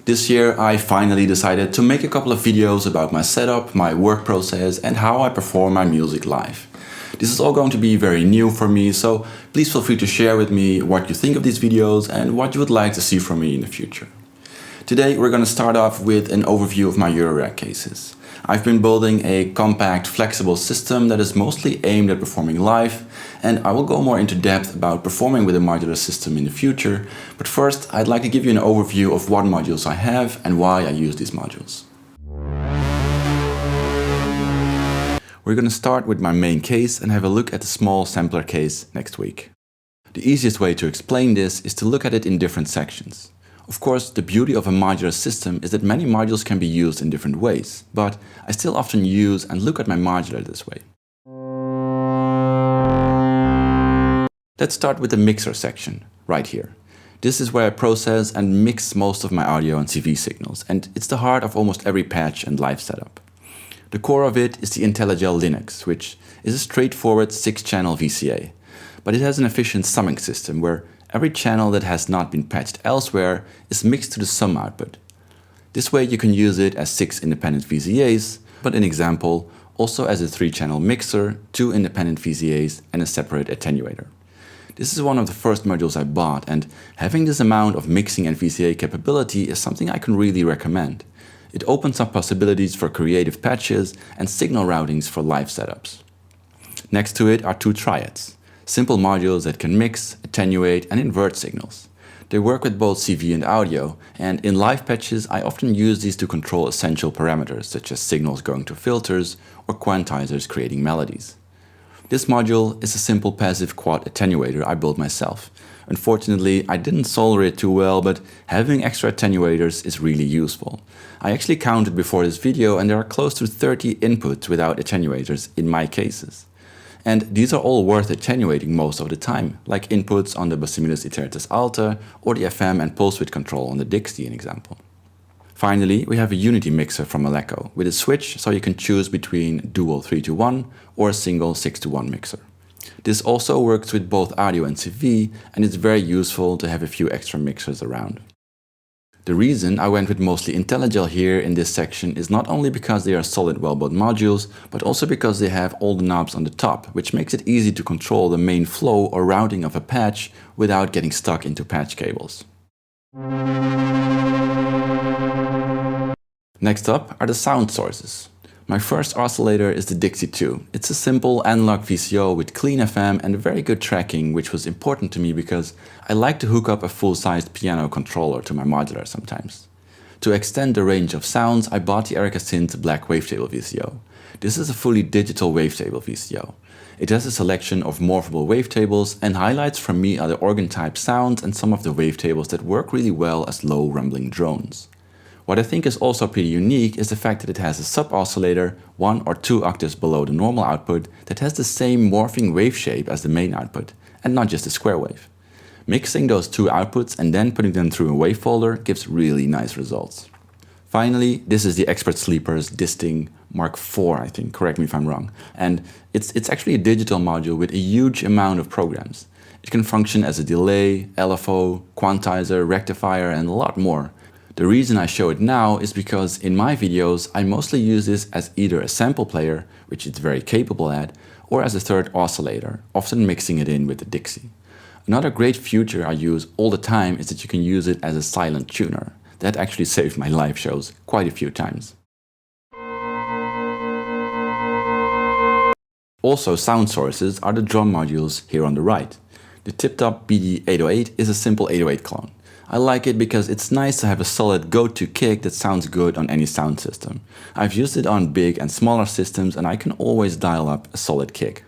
This year I finally decided to make a couple of videos about my setup, my work process and how I perform my music live. This is all going to be very new for me, so please feel free to share with me what you think of these videos and what you would like to see from me in the future. Today we're going to start off with an overview of my Eurorack cases. I've been building a compact, flexible system that is mostly aimed at performing live, and I will go more into depth about performing with a modular system in the future, but first I'd like to give you an overview of what modules I have and why I use these modules. We're going to start with my main case and have a look at the small sampler case next week. The easiest way to explain this is to look at it in different sections. Of course, the beauty of a modular system is that many modules can be used in different ways, but I still often use and look at my modular this way. Let's start with the mixer section, right here. This is where I process and mix most of my audio and CV signals, and it's the heart of almost every patch and live setup. The core of it is the Intellijel LINIX, which is a straightforward 6-channel VCA, but it has an efficient summing system where every channel that has not been patched elsewhere is mixed to the sum output. This way you can use it as 6 independent VCAs, but in example also as a 3-channel mixer, 2 independent VCAs and a separate attenuator. This is one of the first modules I bought, and having this amount of mixing and VCA capability is something I can really recommend. It opens up possibilities for creative patches and signal routings for live setups. Next to it are 2 triads. Simple modules that can mix, attenuate and invert signals. They work with both CV and audio, and in live patches I often use these to control essential parameters such as signals going to filters or quantizers creating melodies. This module is a simple passive quad attenuator I built myself. Unfortunately, I didn't solder it too well, but having extra attenuators is really useful. I actually counted before this video and there are close to 30 inputs without attenuators in my cases. And these are all worth attenuating most of the time, like inputs on the Basimilus Iteritas Alta or the FM and pulse width control on the Dixie, an example. Finally, we have a unity mixer from Malleko with a switch so you can choose between dual 3-to-1 or a single 6-to-1 mixer. This also works with both audio and CV, and it's very useful to have a few extra mixers around. The reason I went with mostly Intellijel here in this section is not only because they are solid well-built modules, but also because they have all the knobs on the top, which makes it easy to control the main flow or routing of a patch without getting stuck into patch cables. Next up are the sound sources. My first oscillator is the Dixie 2. It's a simple analog VCO with clean FM and very good tracking, which was important to me because I like to hook up a full-sized piano controller to my modular sometimes. To extend the range of sounds, I bought the Synths Black Wavetable VCO. This is a fully digital wavetable VCO. It has a selection of morphable wavetables, and highlights from me are the organ-type sounds and some of the wavetables that work really well as low rumbling drones. What I think is also pretty unique is the fact that it has a sub-oscillator 1 or 2 octaves below the normal output that has the same morphing wave shape as the main output, and not just a square wave. Mixing those 2 outputs and then putting them through a wave folder gives really nice results. Finally, this is the Expert Sleeper's Disting Mark IV, I think, correct me if I'm wrong. And it's actually a digital module with a huge amount of programs. It can function as a delay, LFO, quantizer, rectifier and a lot more. The reason I show it now is because in my videos I mostly use this as either a sample player, which it's very capable at, or as a third oscillator, often mixing it in with the Dixie. Another great feature I use all the time is that you can use it as a silent tuner. That actually saved my live shows quite a few times. Also sound sources are the drum modules here on the right. The Tiptop BD808 is a simple 808 clone. I like it because it's nice to have a solid go-to kick that sounds good on any sound system. I've used it on big and smaller systems and I can always dial up a solid kick.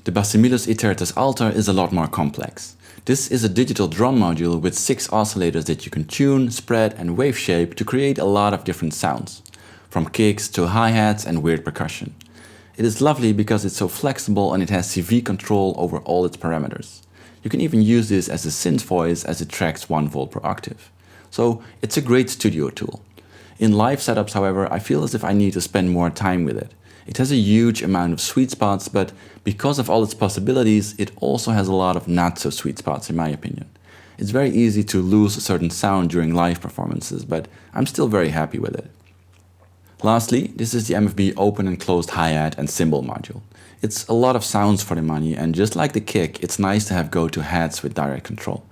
The Basimilus Iteritas Alta is a lot more complex. This is a digital drum module with 6 oscillators that you can tune, spread and wave shape to create a lot of different sounds, from kicks to hi-hats and weird percussion. It is lovely because it's so flexible and it has CV control over all its parameters. You can even use this as a synth voice as it tracks 1 volt per octave. So it's a great studio tool. In live setups, however, I feel as if I need to spend more time with it. It has a huge amount of sweet spots, but because of all its possibilities, it also has a lot of not so sweet spots in my opinion. It's very easy to lose a certain sound during live performances, but I'm still very happy with it. Lastly, this is the MFB open and closed hi-hat and cymbal module. It's a lot of sounds for the money, and just like the kick, it's nice to have go-to hats with direct control.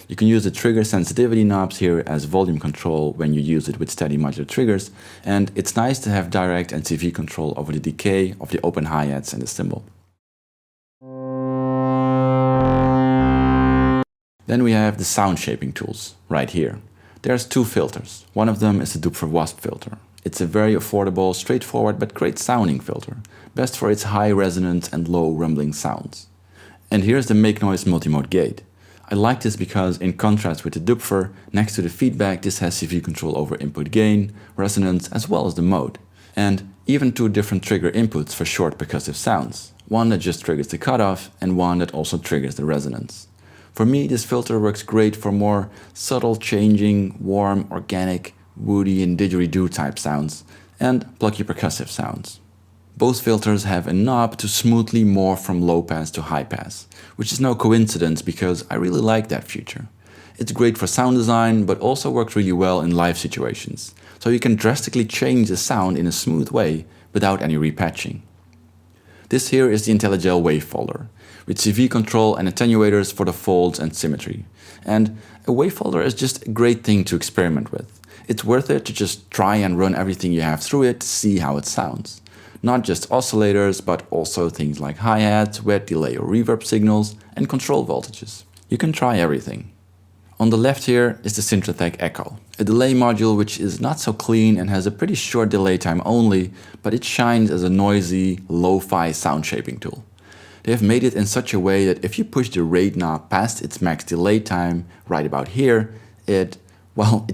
You can use the trigger sensitivity knobs here as volume control when you use it with steady modular triggers, and it's nice to have direct and CV control over the decay of the open hi-hats and the cymbal. Then we have the sound shaping tools, right here. There's two filters. One of them is the Doepfer Wasp filter. It's a very affordable, straightforward but great sounding filter, best for its high resonance and low rumbling sounds. And here's the Make Noise multimode gate. I like this because, in contrast with the Doepfer, next to the feedback this has CV control over input gain, resonance as well as the mode. And even two different trigger inputs for short percussive sounds, one that just triggers the cutoff and one that also triggers the resonance. For me, this filter works great for more subtle changing, warm, organic, woody and didgeridoo type sounds, and plucky percussive sounds. Both filters have a knob to smoothly morph from low pass to high pass, which is no coincidence because I really like that feature. It's great for sound design, but also works really well in live situations, so you can drastically change the sound in a smooth way without any repatching. This here is the Intellijel Wave folder, with CV control and attenuators for the folds and symmetry. And a wave folder is just a great thing to experiment with. It's worth it to just try and run everything you have through it to see how it sounds. Not just oscillators, but also things like hi-hats, wet delay or reverb signals, and control voltages. You can try everything. On the left here is the Synthrotek Echo, a delay module which is not so clean and has a pretty short delay time only, but it shines as a noisy, lo-fi sound shaping tool. They have made it in such a way that if you push the rate knob past its max delay time, right about here, it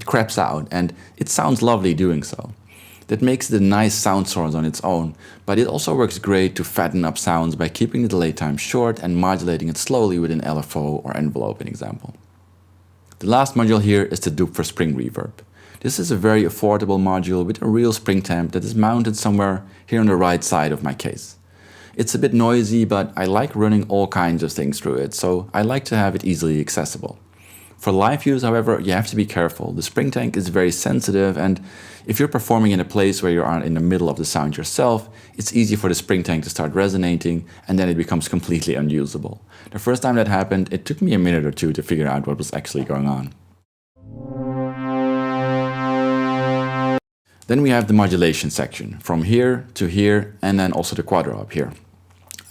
craps out, and it sounds lovely doing so. That makes it a nice sound source on its own, but it also works great to fatten up sounds by keeping the delay time short and modulating it slowly with an LFO or envelope, in example. The last module here is the Doepfer Spring Reverb. This is a very affordable module with a real spring temp that is mounted somewhere here on the right side of my case. It's a bit noisy, but I like running all kinds of things through it, so I like to have it easily accessible. For live use, however, you have to be careful. The spring tank is very sensitive, and if you're performing in a place where you are in the middle of the sound yourself, it's easy for the spring tank to start resonating, and then it becomes completely unusable. The first time that happened, it took me a minute or two to figure out what was actually going on. Then we have the modulation section, from here to here, and then also the Quadra up here.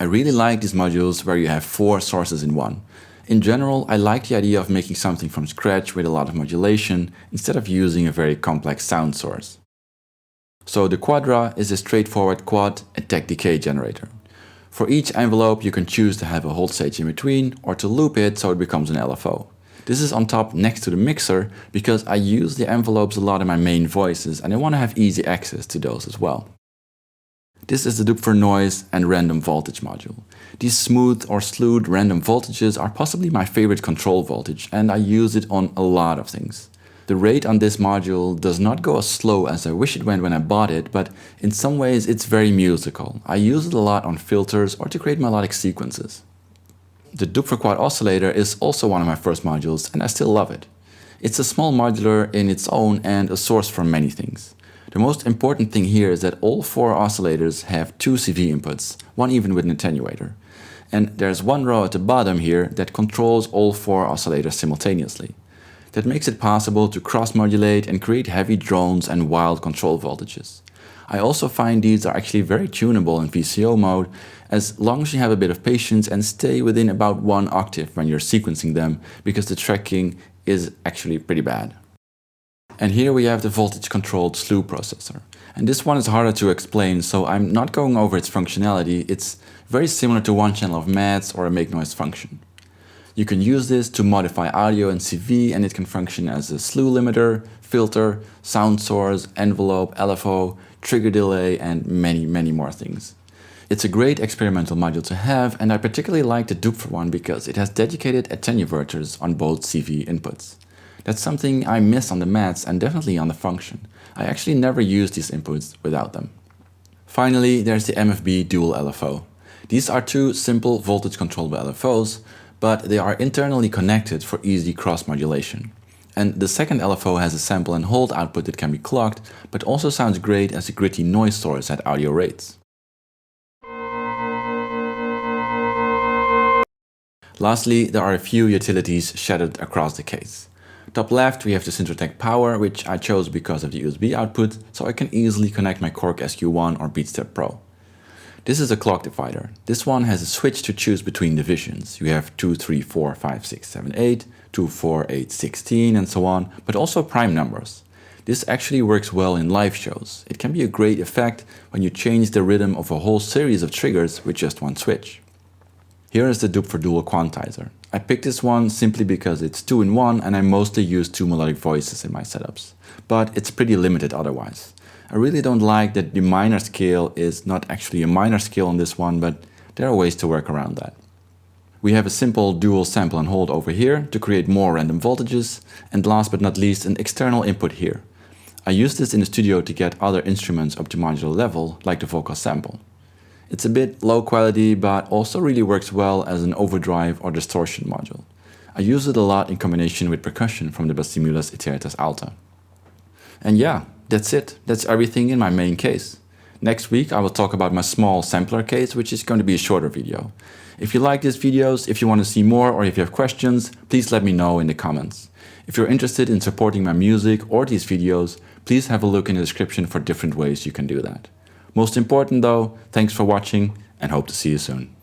I really like these modules where you have 4 sources in one. In general, I like the idea of making something from scratch with a lot of modulation instead of using a very complex sound source. So the Quadra is a straightforward quad attack decay generator. For each envelope you can choose to have a hold stage in between or to loop it so it becomes an LFO. This is on top next to the mixer because I use the envelopes a lot in my main voices and I want to have easy access to those as well. This is the Doepfer Noise and Random Voltage module. These smooth or slewed random voltages are possibly my favorite control voltage, and I use it on a lot of things. The rate on this module does not go as slow as I wish it went when I bought it, but in some ways it's very musical. I use it a lot on filters or to create melodic sequences. The Doepfer Quad oscillator is also one of my first modules, and I still love it. It's a small modular in its own and a source for many things. The most important thing here is that all 4 oscillators have 2 CV inputs, one even with an attenuator. And there's one row at the bottom here that controls all 4 oscillators simultaneously. That makes it possible to cross-modulate and create heavy drones and wild control voltages. I also find these are actually very tunable in VCO mode, as long as you have a bit of patience and stay within about 1 octave when you're sequencing them, because the tracking is actually pretty bad. And here we have the voltage-controlled Slew processor. And this one is harder to explain, so I'm not going over its functionality. It's very similar to one channel of MADS or a make noise function. You can use this to modify audio and CV, and it can function as a slew limiter, filter, sound source, envelope, LFO, trigger delay, and many more things. It's a great experimental module to have, and I particularly like the Doepfer one because it has dedicated attenuators on both CV inputs. That's something I miss on the MADS and definitely on the function. I actually never use these inputs without them. Finally, there's the MFB dual LFO. These are 2 simple voltage controllable LFOs, but they are internally connected for easy cross-modulation. And the second LFO has a sample and hold output that can be clocked, but also sounds great as a gritty noise source at audio rates. Lastly, there are a few utilities shadowed across the case. Top left we have the Synthrotek Power, which I chose because of the USB output, so I can easily connect my Korg SQ1 or BeatStep Pro. This is a clock divider. This one has a switch to choose between divisions. You have 2, 3, 4, 5, 6, 7, 8, 2, 4, 8, 16 and so on, but also prime numbers. This actually works well in live shows. It can be a great effect when you change the rhythm of a whole series of triggers with just one switch. Here is the Doepfer dual quantizer. I picked this one simply because it's 2-in-1 and I mostly use 2 melodic voices in my setups. But it's pretty limited otherwise. I really don't like that the minor scale is not actually a minor scale on this one, but there are ways to work around that. We have a simple dual sample and hold over here to create more random voltages, and last but not least an external input here. I use this in the studio to get other instruments up to modular level, like the vocal sample. It's a bit low quality, but also really works well as an overdrive or distortion module. I use it a lot in combination with percussion from the Basimilus Iteritas Alta. And yeah, that's it. That's everything in my main case. Next week I will talk about my small sampler case, which is going to be a shorter video. If you like these videos, if you want to see more, or if you have questions, please let me know in the comments. If you're interested in supporting my music or these videos, please have a look in the description for different ways you can do that. Most important though, thanks for watching and hope to see you soon.